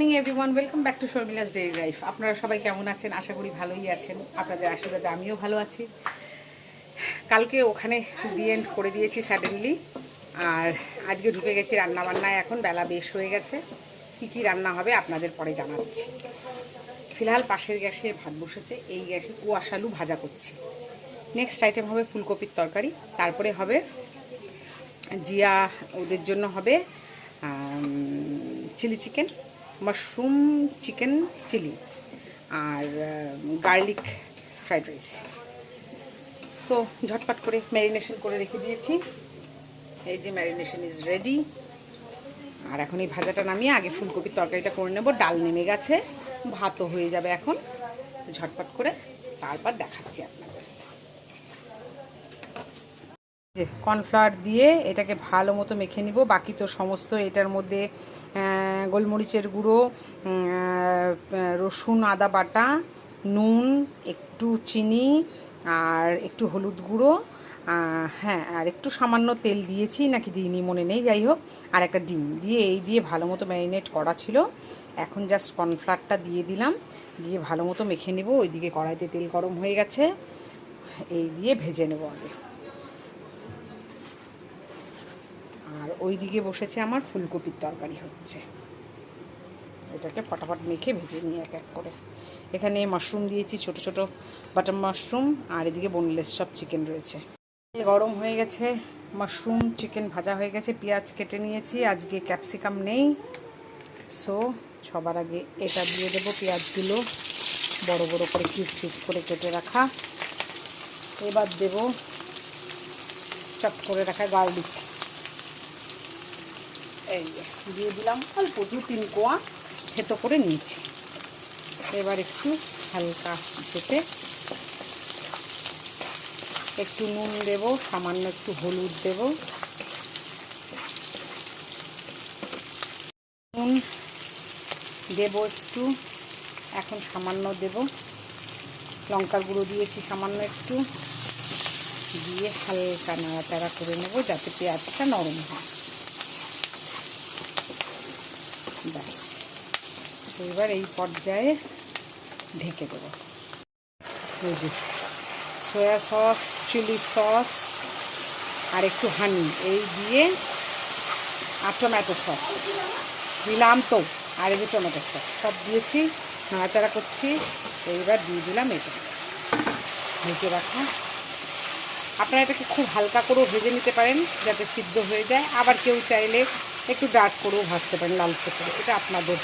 Morning everyone, welcome back to Sharmila's daily life. আপনারা সবাই কেমন আছেন? আশা করি ভালোই আছেন। আপনাদের আশীর্বাদে আমিও ভালো আছি। কালকে ওখানে এন্ড করে দিয়েছি সাডেনলি, আর আজকে ঢুকে গেছি রান্নাবান্নায়। এখন বেলা বেশ হয়ে গেছে। কী কী রান্না হবে আপনাদের পরে জানাচ্ছি। ফিলহাল পাশের গ্যাসে ভাত বসেছে, এই গ্যাসে কুয়াশ আলু ভাজা করছি। নেক্সট আইটেম হবে ফুলকপির তরকারি, তারপরে হবে জিয়া ওদের জন্য হবে chilli chicken, mushroom chicken chilli, আর গার্লিক ফ্রাইড রাইস। তো ঝটপট করে ম্যারিনেশন করে রেখে দিয়েছি। এই যে ম্যারিনেশন ইজ রেডি। আর এখন এই ভাজাটা নামিয়ে আগে ফুলকপির তরকারিটা করে নেব। ডাল নেমে গেছে, ভাতও হয়ে যাবে এখন। ঝটপট করে তারপর দেখাচ্ছি আপনাদের। যে কর্নফ্লাওয়ার দিয়ে এটাকে ভালো মতো মেখে নিব। বাকি তো সমস্ত এটার মধ্যে গোলমরিচের গুঁড়ো, রসুন আদা বাটা, নুন, একটু চিনি, আর একটু হলুদ গুঁড়ো, হ্যাঁ, আর একটু সামান্য তেল দিয়েছি নাকি দিইনি মনে নেই, যাই হোক, আর একটা ডিম দিয়ে এই দিয়ে ভালো মতো ম্যারিনেট করা ছিল। এখন জাস্ট কর্নফ্লাওয়ারটা দিয়ে দিলাম, দিয়ে ভালো মতো মেখে নেব। ওইদিকে কড়াইতে তেল গরম হয়ে গেছে, এই দিয়ে ভেজে নেব আগে। আর ওই দিকে বসেছে আমার ফুলকপির তরকারি হচ্ছে। এটাকে ফটাফট মেখে ভেজে নিই এক এক করে। এখানে মাশরুম দিয়েছি, ছোট ছোট বাটার মাশরুম, আর এদিকে বোনলেস সব চিকেন রয়েছে। গরম হয়ে গেছে, মাশরুম চিকেন ভাজা হয়ে গেছে, পেঁয়াজ কেটে নিয়েছি। আজকে ক্যাপসিকাম নেই, সো সবার আগে এটা দিয়ে দেবো। পেঁয়াজগুলো বড় বড় করে কিউব কিউব করে কেটে রাখা। এবার দেব চপ করে রাখা গার্লিক, এই দিয়ে দিলাম অল্প 2-3 কোয়া থেতো করে নিয়েছি। এবার একটু হালকা চেপে একটু নুন দেব, সামান্য একটু হলুদ দেব, নুন দেব একটু, এখন সামান্য দেব, লঙ্কার গুঁড়ো দিয়েছি সামান্য একটু, দিয়ে হালকা নাড়াচাড়া করে নেব যাতে পেঁয়াজটা নরম হয়। ব্যাস, এবার এই পর্যায়ে ঢেকে দেব। এই যে সয়া সস, চিলি সস, আর একটু হানি এই দিয়ে, আর টমেটো সস দিলাম তো, আর এই যে টমেটো সস সব দিয়েছি, নাড়াচাড়া করছি। এইবার দিয়ে দিলাম এটা ভেজে রাখা। আপনারা এটাকে খুব হালকা করেও ভেজে নিতে পারেন যাতে সিদ্ধ হয়ে যায়, আবার কেউ চাইলে একটু ডার্ক করেও ভাজতে পারেন, লালচে করে, এটা আপনাদের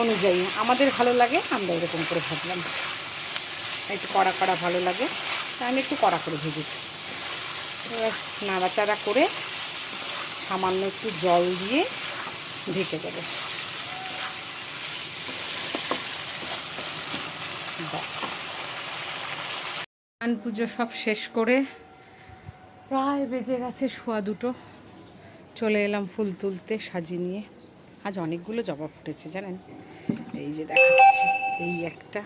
অনুযায়ী। আমাদের ভালো লাগে, আমরা এরকম করে ভাজলাম। একটু কড়া কড়া ভালো লাগে, তাই আমি একটু কড়া করে ভেজেছি। এবার নাড়াচাড়া করে সামান্য একটু জল দিয়ে ঢেকে দেবে। স্নান পুজো সব শেষ করে প্রায় বেজে গেছে 1:15। চলে এলাম ফুল তুলতে সাজি নিয়ে। আজ অনেকগুলো জবা ফুটেছে জানেন, এই যে দেখাচ্ছি। এই একটা,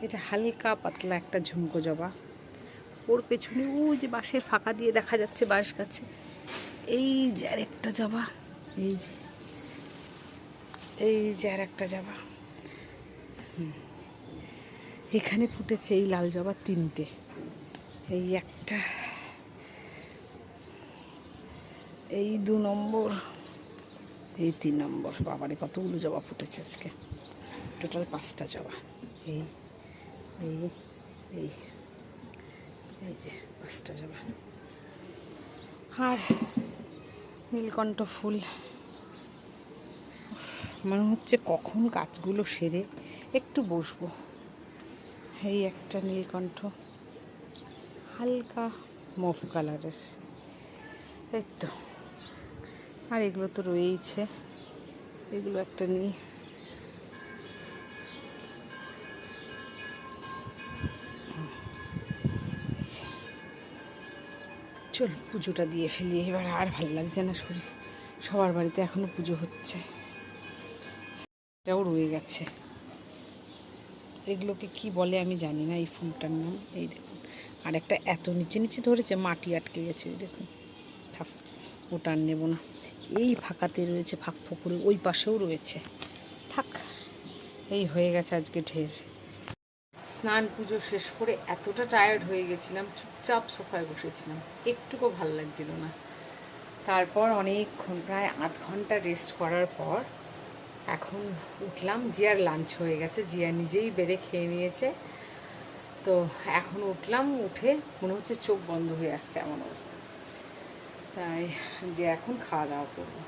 এটা হালকা পাতলা একটা ঝুমকো জবা। ওর পেছনে ওই যে বাঁশের ফাঁকা দিয়ে দেখা যাচ্ছে বাঁশ গাছে, এই যে আর একটা জবা, এই যে আর একটা জবা। এখানে ফুটেছে এই লাল জবা 3টে, এই একটা, এই 2 নম্বর, এই 3 নম্বর। বাবারে কতগুলো জবা ফুটেছে আজকে, টোটাল 5টা জবা। এই এই এই এই যে 5টা জবা। আর নীলকণ্ঠ ফুল, মনে হচ্ছে কখন কাজগুলো সেরে একটু বসবো। এই একটা নীলকণ্ঠ, হালকা মফ কালারের, এই তো। আর এগুলো তো রয়েইছে, এগুলো একটা নিই। চল পুজোটা দিয়ে ফেলি এবার, আর ভালো লাগছে না শরীর। সবার বাড়িতে এখনো পুজো হচ্ছে, এটাও রয়ে গেছে। এগুলোকে কি বলে আমি জানি না, এই ফুলটার নাম। এই দেখুন, আর একটা এত নিচে নিচে ধরেছে, মাটি আটকে গেছে, ওই দেখুন। থাক, ওটা আর নেবো না। এই ফাঁকাতে রয়েছে, ফাঁক ফোকরে ওই পাশেও রয়েছে। থাক, এই হয়ে গেছে আজকে ঢের। স্নান পুজো শেষ করে এতটা টায়ার্ড হয়ে গেছিলাম, চুপচাপ সোফায় বসেছিলাম, একটুকু ভাল লাগছিল না। তারপর অনেকক্ষণ, প্রায় 8 ঘন্টা রেস্ট করার পর এখন উঠলাম। জিয়ার লাঞ্চ হয়ে গেছে, জিয়া নিজেই বেড়ে খেয়ে নিয়েছে। তো এখন উঠলাম, উঠে মনে হচ্ছে চোখ বন্ধ হয়ে আসছে এমন অবস্থা। তাই যে এখন খাওয়া দাওয়া করবো।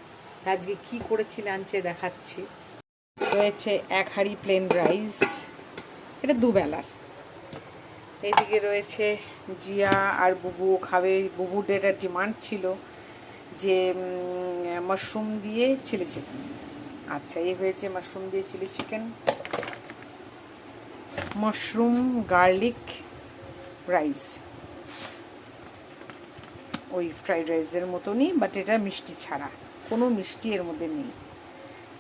আজকে কি করেছি লাঞ্চে দেখাচ্ছি। রয়েছে 1 হাঁড়ি প্লেন রাইস, এটা দুবেলার। এইদিকে রয়েছে জিয়া আর বুবু খাবে, বুবুর একটা ডিমান্ড ছিল যে মাশরুম দিয়ে চিলি চিকেন। আচ্ছা, এই হয়েছে মাশরুম দিয়ে chilli chicken, mushroom garlic rice, ওই ফ্রাইড রাইসের মতনই, বাট এটা মিষ্টি ছাড়া, কোনো মিষ্টি এর মধ্যে নেই।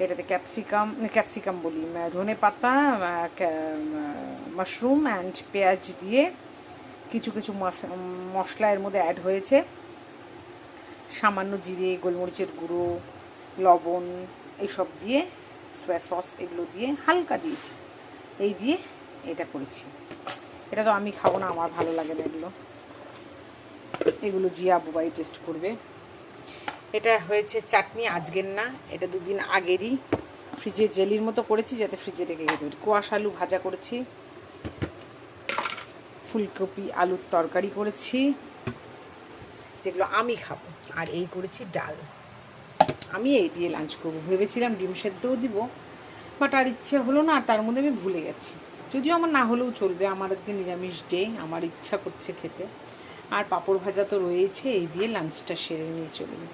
এটাতে ক্যাপসিকাম বলি, ধনে পাতা, মাশরুম অ্যান্ড পেঁয়াজ দিয়ে কিছু কিছু মশলা এর মধ্যে অ্যাড হয়েছে, সামান্য জিরে, গোলমরিচের গুঁড়ো, লবণ, এইসব দিয়ে, সয়া সস এগুলো দিয়ে হালকা দিয়েছি, এই দিয়ে এটা করেছি। এটা তো আমি খাবো না, আমার ভালো লাগে না এগুলো, এগুলো জিয়া বুবাই টেস্ট করবে। এটা হয়েছে চাটনি, আজকের না, এটা 2 দিন আগেরই, ফ্রিজে জেলির মতো করেছি যাতে ফ্রিজে রেখে খেতে পারি। কোয়াশ আলু ভাজা করেছি, ফুলকপি আলুর তরকারি করেছি যেগুলো আমি খাবো, আর এই করেছি ডাল। আমি এই দিয়ে লাঞ্চ করবো ভেবেছিলাম, ডিম সেদ্ধও দিব, বাট আর ইচ্ছে হলো না, আর তার মধ্যে আমি ভুলে গেছি। যদিও আমার না হলেও চলবে, আমার আজকে নিরামিষ ডে, আমার ইচ্ছা করছে খেতে। আর পাঁপড় ভাজা তো রয়েছে, এই দিয়ে লাঞ্চটা সেরে নিয়ে চলবে।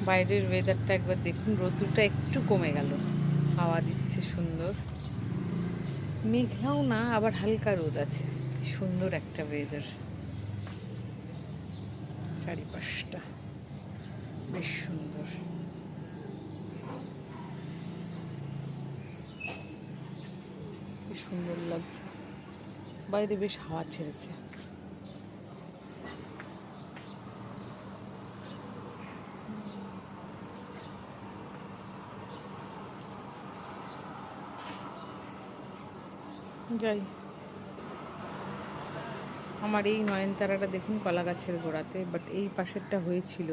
বাইরের ওয়েদারটা একবার দেখুন, রোদ্রটা একটু কমে গেল, হাওয়া দিচ্ছে সুন্দর, মেঘলাও না, আবার হালকা রোদ আছে, সুন্দর একটা ওয়েদার। চারিপাশটা বেশ সুন্দর। কি সুন্দর লাগছে, বাইরে বেশ হাওয়া ছেড়েছে। যাই, আমার এই নয়নতারাটা দেখুন কলা গাছের গোড়াতে, বাট এই পাশেরটা হয়েছিল,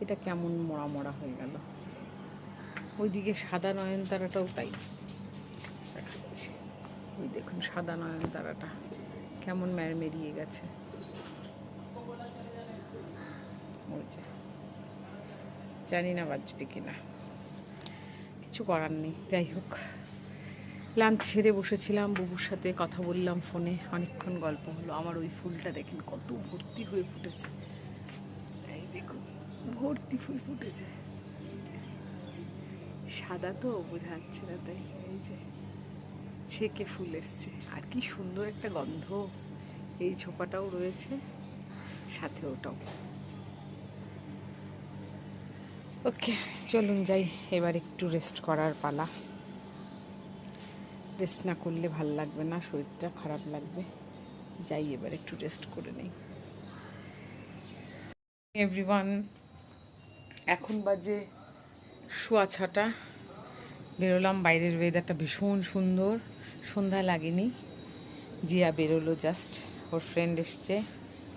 এটা কেমন মরা মরা হয়ে গেল। ওইদিকে সাদা নয়নতারাটাও তাই দেখাচ্ছে, ওই দেখুন সাদা নয়নতারাটা কেমন মেরিয়ে গেছে। জানি না বাজবে কিনা, কিছু করার নেই। যাই হোক, লাঞ্চ ছেড়ে বসেছিলাম, বুবুর সাথে কথা বললাম ফোনে, অনেকক্ষণ গল্প হলো। আমার ওই ফুলটা দেখেন কত ভর্তি হয়ে ফুটেছে, এই দেখুন ভর্তি ফুল ফুটেছে, সাদা তো বোঝা যাচ্ছে না, তাই এই যে ছেকে ফুল এসছে, আর কি সুন্দর একটা গন্ধ। এই ছোপাটাও রয়েছে সাথে, ওটাও। ওকে, চলুন যাই, এবার একটু রেস্ট করার পালা। রেস্ট না করলে ভাল লাগবে না, শরীরটা খারাপ লাগবে। যাই এবার একটু রেস্ট করে নেই। এভরিওয়ান, এখন বাজে 6:15, বেরোলাম। বাইরের ওয়েদারটা ভীষণ সুন্দর, সন্ধ্যা লাগেনি। জিয়া বেরোলো জাস্ট, ওর ফ্রেন্ড এসছে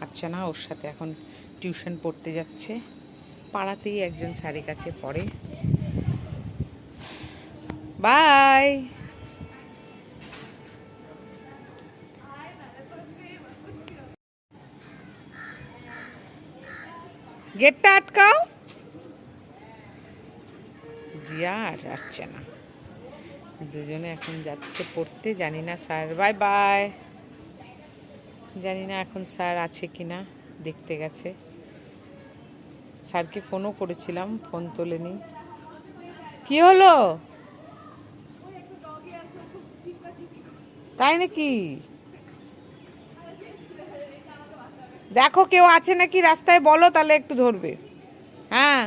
আর্চনা, ওর সাথে এখন টিউশন পড়তে যাচ্ছে। পাড়াতেই একজন স্যারের কাছে পড়ে। বাই। গেটটা আটকাও। জিয়া আর আর্চনা দুজনে এখন যাচ্ছে পড়তে। জানি না স্যার, বাই বাই, জানি না এখন স্যার আছে কিনা, দেখতে গেছে। স্যারকে ফোনও করেছিলাম, ফোন তোলেনি। কি হলো, তাই নাকি? দেখো কেউ আছে নাকি রাস্তায়, বলো তাহলে একটু ধরবে। হ্যাঁ,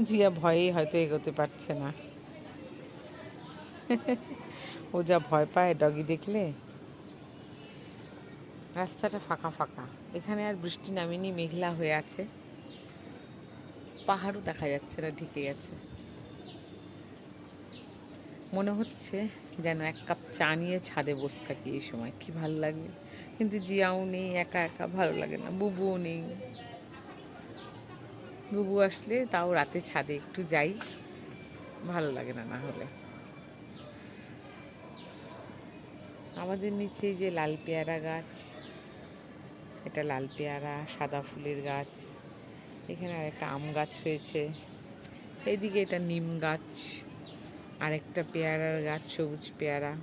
জিয়া ভয়েই হয়তো এগোতে পারছে না। ও যা ভয় পায় ডগি দেখলে। রাস্তাটা ফাঁকা ফাঁকা, এখানে আর বৃষ্টি নামেনি, মেঘলা হয়ে আছে, পাহাড়ও দেখা যাচ্ছে না, ঢেকে গেছে। মনে হচ্ছে যেন এক কাপ চা নিয়ে ছাদে বসে থাকি এই সময়, কি ভালো লাগে। কিন্তু জিয়াও নেই, একা একা ভালো লাগে না, বুবুও নেই। বুবু আসলে তাও রাতে ছাদে একটু যাই, ভালো লাগে না না হলে। আমাদের নিচে যে লাল পেয়ারা গাছ, এটা লাল পেয়ারা, সাদা ফুলের গাছ। এখানে আর একটা আম গাছ হয়েছে, এইদিকে এটা নিম গাছ, আর একটা পেয়ারার গাছ, সবুজ পেয়ারা।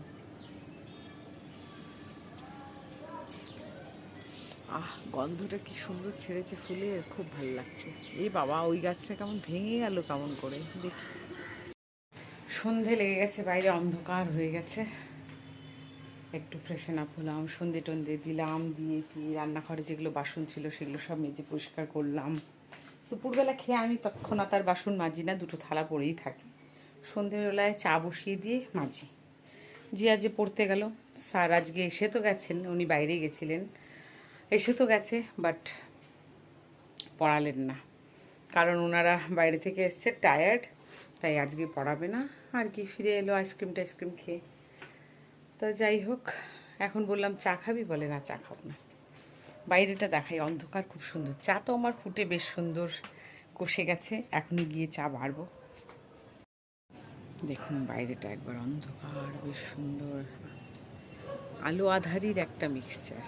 গন্ধটা কি সুন্দর ছেড়েছে ফুলের, খুব ভালো লাগছে। এই বাবা, ওই গাছটা কেমন ভেঙে গেল কেমন করে দেখি। সন্ধে লেগে গেছে, বাইরে অন্ধকার হয়ে গেছে। একটু ফ্রেশন আপ হলাম, সন্ধে টন্ধে দিলাম, দিয়ে রান্নাঘরে যেগুলো বাসন ছিল সেগুলো সব মেজে পরিষ্কার করলাম। দুপুরবেলা খেয়ে আমি তৎক্ষণাৎ আর বাসন মাজি না, দুটো থালা পড়েই থাকে। সন্ধেবেলায় চা বসিয়ে দিয়ে মাজি। জিয়া যে পড়তে গেল, স্যার আজকে এসে তো গেছেন, উনি বাইরে গেছিলেন, এসে তো গেছে, বাট পড়ালেন না, কারণ ওনারা বাইরে থেকে এসছে টায়ার্ড, তাই আজকে পড়াবে না আর কি। ফিরে এলো আইসক্রিম টাইসক্রিম খেয়ে। তো যাই হোক, এখন বললাম চা খাবি, বলে না চা খাবো না। বাইরেটা দেখাই, অন্ধকার খুব সুন্দর। চা তো আমার ফুটে বেশ সুন্দর কষে গেছে, এখনই গিয়ে চা বাড়বো। দেখুন বাইরেটা একবার অন্ধকার, বেশ সুন্দর, আলো আধারির একটা মিক্সচার,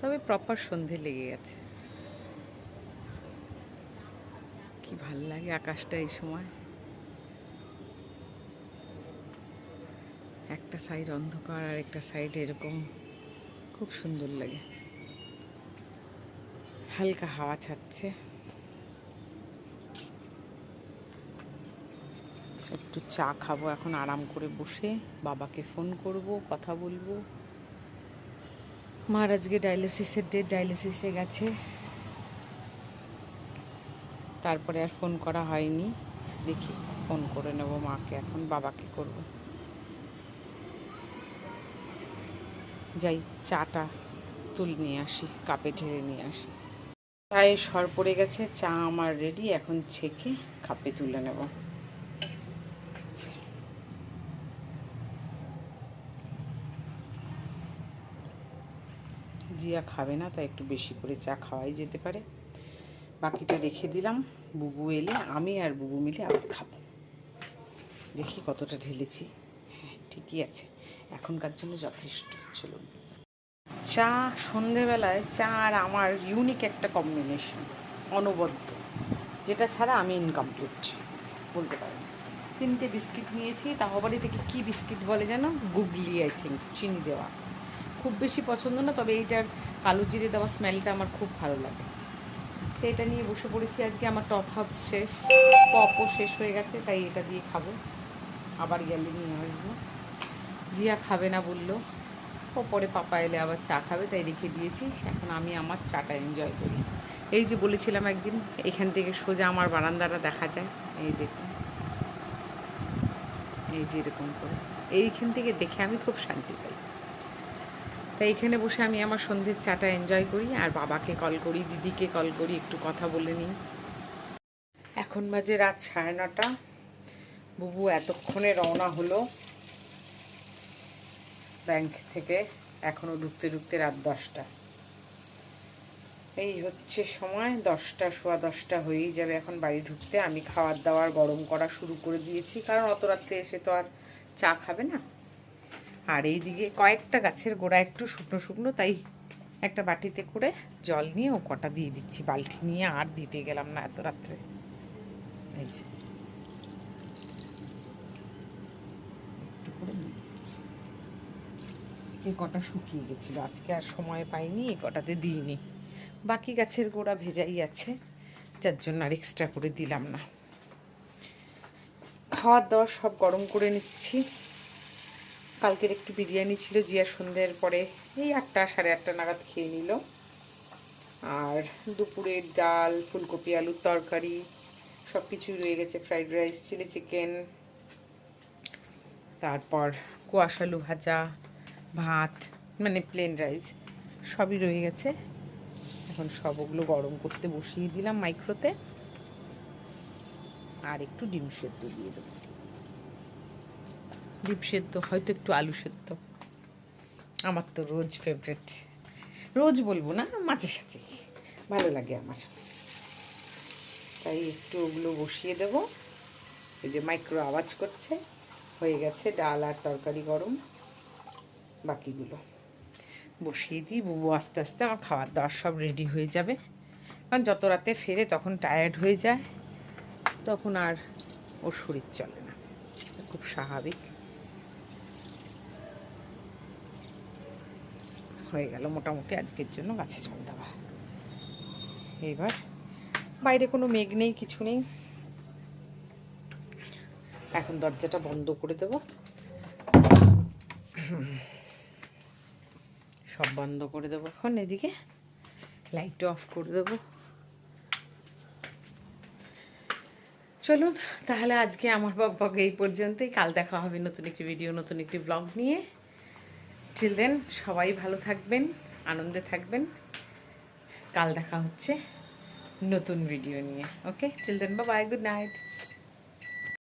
তবে প্রপার সন্ধে লেগে গেছে। কি ভাল লাগে আকাশটা এই সময়, একটা সাইড অন্ধকার আর একটা সাইড এরকম, খুব সুন্দর লাগে। হালকা হাওয়া ছাড়ছে, একটু চা খাবো এখন আরাম করে বসে, বাবাকে ফোন করব, কথা বলবো। মার আজকে ডায়ালিসিসের ডেট, ডায়ালিসিসে গেছে, তারপরে আর ফোন করা হয়নি। দেখি ফোন করে নেব মাকে, এখন বাবাকে করব। যাই চাটা তুলে নিয়ে আসি, কাপে ঢেলে নিয়ে আসি। চায়ে সর পড়ে গেছে, চা আমার রেডি, এখন ছেঁকে কাপে তুলে নেব। জিয়া খাবে না, তাই একটু বেশি করে চা খাওয়াই যেতে পারে। বাকিটা রেখে দিলাম, বুবু এলে আমি আর বুবু মিলে আবার খাবো। দেখি কতটা ঢেলেছি, হ্যাঁ ঠিকই আছে, এখনকার জন্য যথেষ্ট। চলুন, চা সন্ধেবেলায় চা আর আমার ইউনিক একটা কম্বিনেশন, অনবদ্য, যেটা ছাড়া আমি ইনকমপ্লিট বলতে পারি। 3টে বিস্কিট নিয়েছি, তাও আবার এটাকে কী বিস্কিট বলে যেন, গুগলি আই থিঙ্ক, চিনি দেওয়া। খুব বেশি পছন্দ না, তবে এইটার কালো জিরে দেওয়া স্মেলটা আমার খুব ভালো লাগে। তো এটা নিয়ে বসে পড়েছি আজকে। আমার টপ হাবস শেষ, পপও শেষ হয়ে গেছে, তাই এটা দিয়ে খাবো, আবার গেলে নিয়ে আসবো। জিয়া খাবে না বললো, ও পরে পাপা এলে আবার চা খাবে, তাই রেখে দিয়েছি। এখন আমি আমার চাটা এনজয় করি। এই যে বলেছিলাম একদিন, এখান থেকে সোজা আমার বারান্দাটা দেখা যায়, এই দেখুন, এই যে এরকম করে এইখান থেকে দেখে আমি খুব শান্তি পাই। তাই এখানে বসে আমি আমার সন্ধ্যের চাটা এনজয় করি, আর বাবাকে কল করি, দিদিকে কল করি, একটু কথা বলে নিই। এখন বাজে রাত 9:30, বুবু এতক্ষণে রওনা হলো ব্যাংক থেকে, এখনও ঢুকতে ঢুকতে রাত 10টা। এই হচ্ছে সময়, 10টা, সোয়া 10টা হয়েই যাবে এখন বাড়ি ঢুকতে। আমি খাবার দাবার গরম করা শুরু করে দিয়েছি, কারণ অত রাত্রে এসে তো আর চা খাবে না। আর এইদিকে কয়েকটা গাছের গোড়া একটু শুকনো শুকনো, তাই একটা বাটিতে করে জল নিয়ে ও কটা দিয়ে দিচ্ছি, বালতি নিয়ে আর দিতে গেলাম না এত রাত্রে। এই যে একটু করে দিয়ে দিচ্ছি, এই কটা শুকিয়ে গেছিলো, আজকে আর সময় পাইনি, এই কটাতে দিইনি। বাকি গাছের গোড়া ভেজাই আছে, যার জন্য আর এক্সট্রা করে দিলাম না। খাওয়ার দাওয়া সব গরম করে নিচ্ছি। কালকের একটু বিরিয়ানি ছিল, জিয়া সন্ধ্যের পরে এই 8টা, 8:30 নাগাদ খেয়ে নিল। আর দুপুরের ডাল, ফুলকপি আলুর তরকারি, সব কিছুই রয়ে গেছে, ফ্রাইড রাইস, চিলি চিকেন, তারপর কোয়াশ আলু ভাজা, ভাত, মানে প্লেন রাইস সবই রয়ে গেছে। এখন সব ওগুলো গরম করতে বসিয়ে দিলাম মাইক্রোতে, আর একটু ডিম সেদ্ধ দিয়ে দেবো। ডিম সেদ্ধ, হয়তো একটু আলু সেদ্ধ, আমার তো রোজ ফেভারিট। রোজ বলবো না, মাঝে সাঝে ভালো লাগে আমার, তাই একটু ওগুলো বসিয়ে দেব। এই যে মাইক্রো আওয়াজ করছে, হয়ে গেছে ডাল আর তরকারি গরম। বাকিগুলো বসিয়ে দিই, বুবু আস্তে আস্তে আমার খাবার দাবার সব রেডি হয়ে যাবে। কারণ যত রাতে ফেরে তখন টায়ার্ড হয়ে যায়, তখন আর ওর শরীর চলে না, খুব স্বাভাবিক। হয়ে গেল মোটামুটি আজকের জন্য গাছে জল দেওয়া। এবার বাইরে কোনো মেঘ নেই, কিছু নেই, এখন দরজাটা বন্ধ করে দেব, সব বন্ধ করে দেবো। এখন এদিকে লাইটটা অফ করে দেবো। চলুন তাহলে আজকে আমার বকবক এই পর্যন্তই। কাল দেখা হবে নতুন একটি ভিডিও, নতুন একটি ব্লগ নিয়ে। টিল দেন সবাই ভালো থাকবেন, আনন্দে থাকবেন। কাল দেখা হচ্ছে নতুন ভিডিও নিয়ে। Okay, till then bye bye, good night.